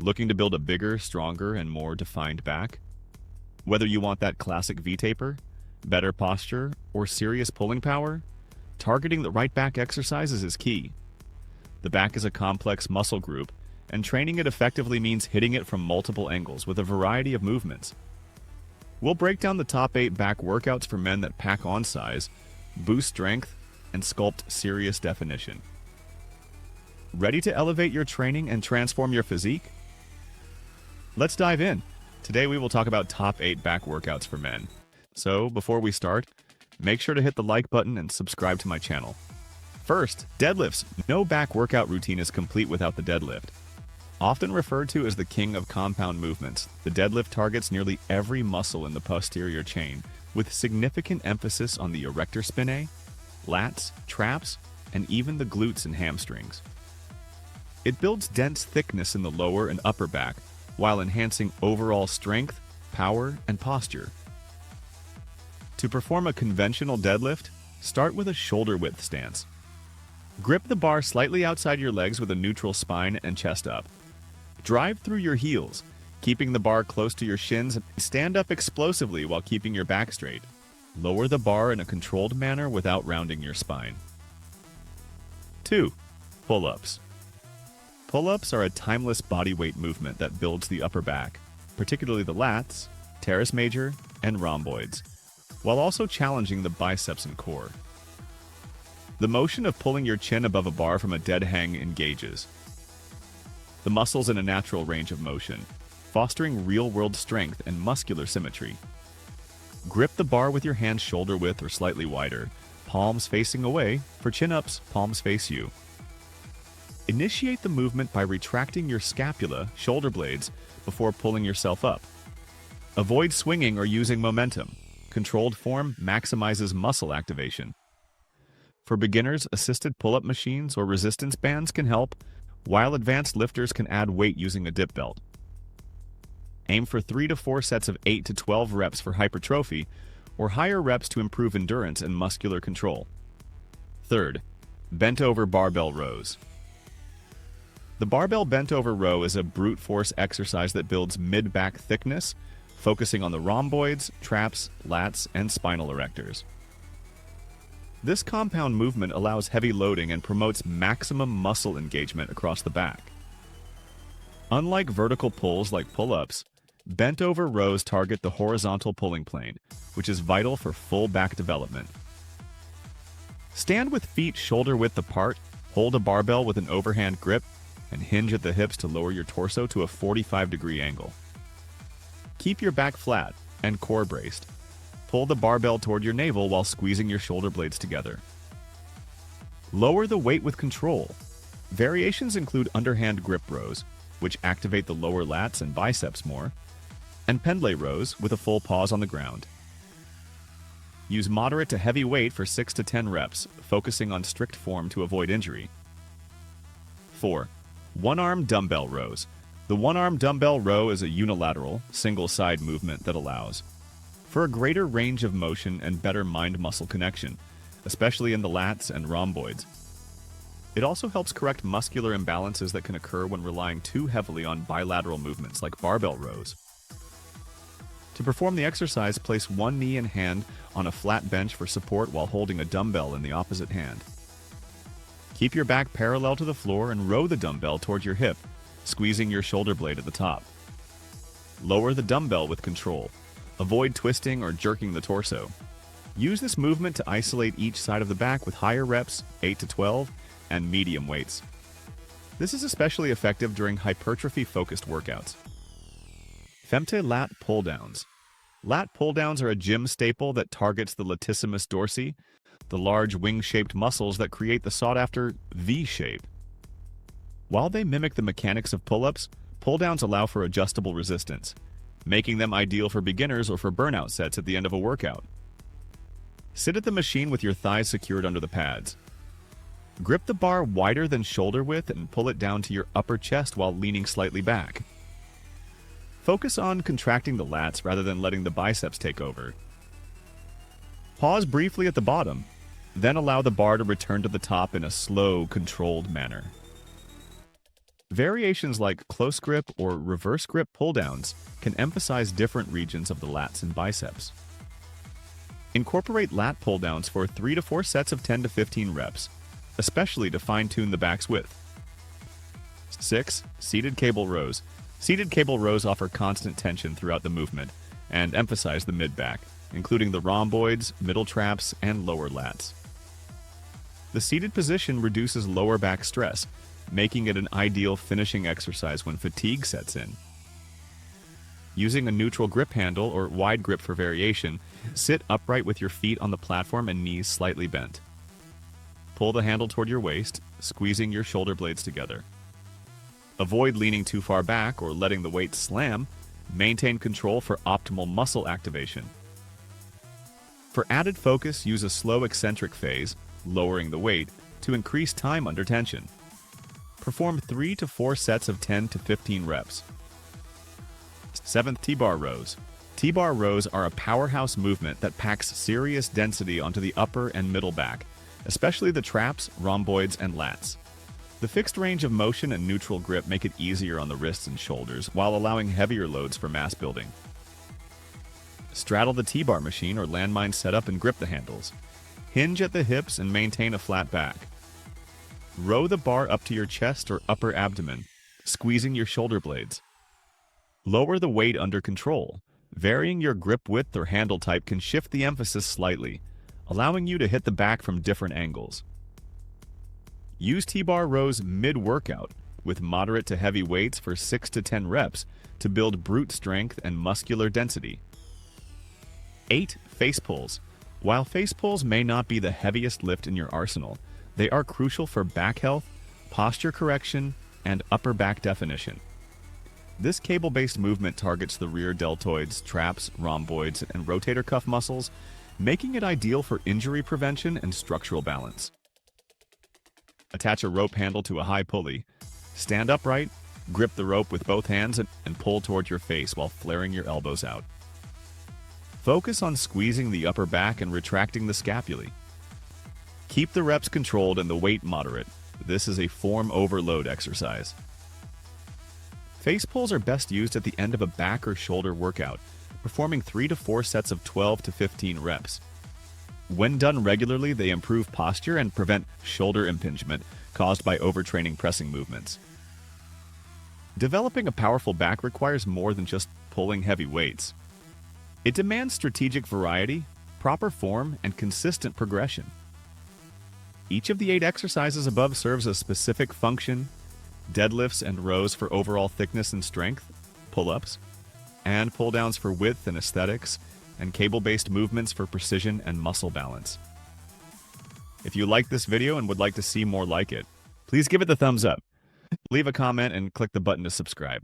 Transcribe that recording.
Looking to build a bigger, stronger, and more defined back? Whether you want that classic V-taper, better posture, or serious pulling power, targeting the right back exercises is key. The back is a complex muscle group, and training it effectively means hitting it from multiple angles with a variety of movements. We'll break down the top 8 back workouts for men that pack on size, boost strength, and sculpt serious definition. Ready to elevate your training and transform your physique? Let's dive in. Today we will talk about top 8 back workouts for men. So, before we start, make sure to hit the like button and subscribe to my channel. First, deadlifts. No back workout routine is complete without the deadlift. Often referred to as the king of compound movements, the deadlift targets nearly every muscle in the posterior chain, with significant emphasis on the erector spinae, lats, traps, and even the glutes and hamstrings. It builds dense thickness in the lower and upper back, while enhancing overall strength, power, and posture. To perform a conventional deadlift, start with a shoulder-width stance. Grip the bar slightly outside your legs with a neutral spine and chest up. Drive through your heels, keeping the bar close to your shins, and stand up explosively while keeping your back straight. Lower the bar in a controlled manner without rounding your spine. 2. Pull-ups. Pull-ups are a timeless bodyweight movement that builds the upper back, particularly the lats, teres major, and rhomboids, while also challenging the biceps and core. The motion of pulling your chin above a bar from a dead hang engages the muscles in a natural range of motion, fostering real-world strength and muscular symmetry. Grip the bar with your hands shoulder width or slightly wider, palms facing away. For chin-ups, palms face you. Initiate the movement by retracting your scapula, shoulder blades, before pulling yourself up. Avoid swinging or using momentum. Controlled form maximizes muscle activation. For beginners, assisted pull-up machines or resistance bands can help, while advanced lifters can add weight using a dip belt. Aim for 3 to 4 sets of 8 to 12 reps for hypertrophy, or higher reps to improve endurance and muscular control. Third, bent-over barbell rows. The barbell bent-over row is a brute force exercise that builds mid-back thickness, focusing on the rhomboids, traps, lats, and spinal erectors. This compound movement allows heavy loading and promotes maximum muscle engagement across the back. Unlike vertical pulls like pull-ups, bent-over rows target the horizontal pulling plane, which is vital for full back development. Stand with feet shoulder-width apart, hold a barbell with an overhand grip, and hinge at the hips to lower your torso to a 45-degree angle. Keep your back flat and core braced. Pull the barbell toward your navel while squeezing your shoulder blades together. Lower the weight with control. Variations include underhand grip rows, which activate the lower lats and biceps more, and pendlay rows with a full pause on the ground. Use moderate to heavy weight for 6 to 10 reps, focusing on strict form to avoid injury. 4. One-arm dumbbell rows. The one-arm dumbbell row is a unilateral, single-side movement that allows for a greater range of motion and better mind-muscle connection, especially in the lats and rhomboids. It also helps correct muscular imbalances that can occur when relying too heavily on bilateral movements like barbell rows. To perform the exercise, place one knee and hand on a flat bench for support while holding a dumbbell in the opposite hand. Keep your back parallel to the floor and row the dumbbell toward your hip, squeezing your shoulder blade at the top. Lower the dumbbell with control. Avoid twisting or jerking the torso. Use this movement to isolate each side of the back with higher reps, 8 to 12, and medium weights. This is especially effective during hypertrophy-focused workouts. Femte lat pull-downs. Lat pull-downs are a gym staple that targets the latissimus dorsi, the large wing-shaped muscles that create the sought-after V shape. While they mimic the mechanics of pull-ups, pull-downs allow for adjustable resistance, making them ideal for beginners or for burnout sets at the end of a workout. Sit at the machine with your thighs secured under the pads. Grip the bar wider than shoulder width and pull it down to your upper chest while leaning slightly back. Focus on contracting the lats rather than letting the biceps take over. Pause briefly at the bottom, then allow the bar to return to the top in a slow, controlled manner. Variations like close grip or reverse grip pull-downs can emphasize different regions of the lats and biceps. Incorporate lat pull-downs for 3 to 4 sets of 10 to 15 reps, especially to fine-tune the back's width. 6. Seated cable rows. Seated cable rows offer constant tension throughout the movement and emphasize the mid-back, including the rhomboids, middle traps, and lower lats. The seated position reduces lower back stress, making it an ideal finishing exercise when fatigue sets in. Using a neutral grip handle or wide grip for variation, sit upright with your feet on the platform and knees slightly bent. Pull the handle toward your waist, squeezing your shoulder blades together. Avoid leaning too far back or letting the weight slam. Maintain control for optimal muscle activation. For added focus, use a slow eccentric phase, lowering the weight, to increase time under tension. Perform 3 to 4 sets of 10 to 15 reps. 7th, T-bar rows. T-bar rows are a powerhouse movement that packs serious density onto the upper and middle back, especially the traps, rhomboids, and lats. The fixed range of motion and neutral grip make it easier on the wrists and shoulders while allowing heavier loads for mass building. Straddle the T-bar machine or landmine setup and grip the handles. Hinge at the hips and maintain a flat back. Row the bar up to your chest or upper abdomen, squeezing your shoulder blades. Lower the weight under control. Varying your grip width or handle type can shift the emphasis slightly, allowing you to hit the back from different angles. Use T-bar rows mid-workout with moderate to heavy weights for 6 to 10 reps to build brute strength and muscular density. 8. Face pulls. While face pulls may not be the heaviest lift in your arsenal, they are crucial for back health, posture correction, and upper back definition. This cable-based movement targets the rear deltoids, traps, rhomboids, and rotator cuff muscles, making it ideal for injury prevention and structural balance. Attach a rope handle to a high pulley. Stand upright, grip the rope with both hands, and pull toward your face while flaring your elbows out. Focus on squeezing the upper back and retracting the scapulae. Keep the reps controlled and the weight moderate. This is a form overload exercise. Face pulls are best used at the end of a back or shoulder workout, performing 3 to 4 sets of 12 to 15 reps. When done regularly, they improve posture and prevent shoulder impingement caused by overtraining pressing movements. Developing a powerful back requires more than just pulling heavy weights. It demands strategic variety, proper form, and consistent progression. Each of the 8 exercises above serves a specific function: deadlifts and rows for overall thickness and strength, pull-ups, and pull-downs for width and aesthetics, and cable-based movements for precision and muscle balance. If you liked this video and would like to see more like it, please give it the thumbs up, leave a comment, and click the button to subscribe.